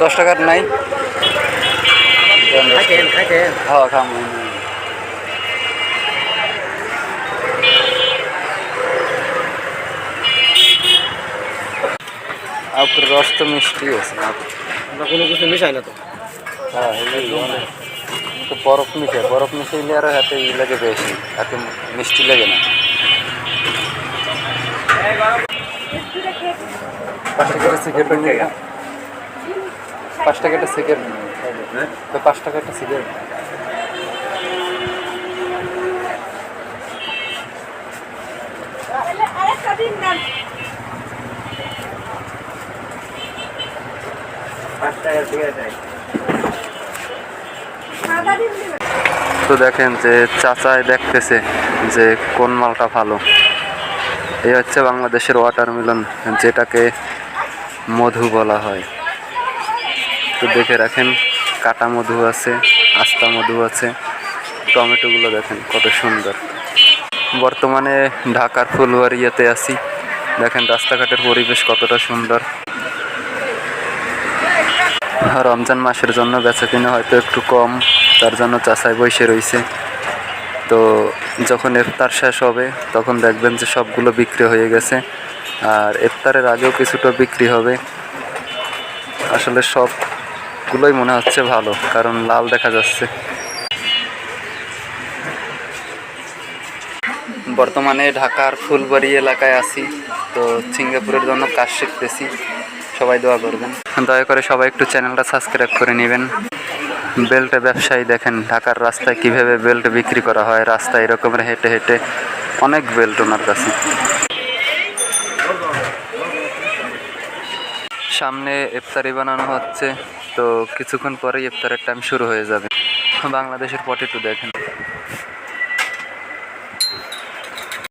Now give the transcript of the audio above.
10 টাকার নাই হ্যাঁ খাম আপনার রস তো মিষ্টি আছে আমরা কোনো কিছু মিশাই না তো। হ্যাঁ তো বরফ মিশাইলে আরো হাতে ই লাগে বেশি, এত মিষ্টি লাগে না। 5 টাকা সিগারেট 5 টাকা একটা সিগারেট, 5 টাকা একটা সিগারেট। তো দেখেন যে চাচাই দেখতেছে যে কোন মালটা ভালো। এই হচ্ছে বাংলাদেশের ওয়াটারমেলন, যেটাকে মধু বলা হয়। তো দেখে রাখেন, কাটা মধু আছে, আস্তা মধু আছে। টমেটোগুলো দেখেন কত সুন্দর। বর্তমানে ঢাকার ফুলবাড়িয়াতে আছি, দেখেন রাস্তাঘাটের পরিবেশ কতটা সুন্দর। রমজান মাসের জন্য বেচাকিনা হয়তো একটু কম, তার জন্য চাচাই বসে রয়েছে। তো যখন ইফতার শেষ হবে তখন দেখবেন যে সবগুলো বিক্রি হয়ে গেছে, আর ইফতারের আগেও কিছুটা বিক্রি হবে। আসলে সবগুলোই মনে হচ্ছে ভালো, কারণ লাল দেখা যাচ্ছে। বর্তমানে ঢাকার ফুলবাড়ি এলাকায় আছি, তো সিঙ্গাপুরের জন্য কাজ শিখতেছি। সবাই দোয়া করবেন, দয়া করে সবাই একটু চ্যানেলটা সাবস্ক্রাইব করে নেবেন। বেল্ট ব্যবসায়ী দেখেন ঢাকার রাস্তায় কিভাবে বেল্ট বিক্রি করা হয়, রাস্তায় এরকমের হেঁটে হেঁটে অনেক বেল্ট ওনার কাছে। সামনে ইফতারি বানানো হচ্ছে, তো কিছুক্ষণ পরেই ইফতারের টাইম শুরু হয়ে যাবে। বাংলাদেশের পটেটো দেখেন।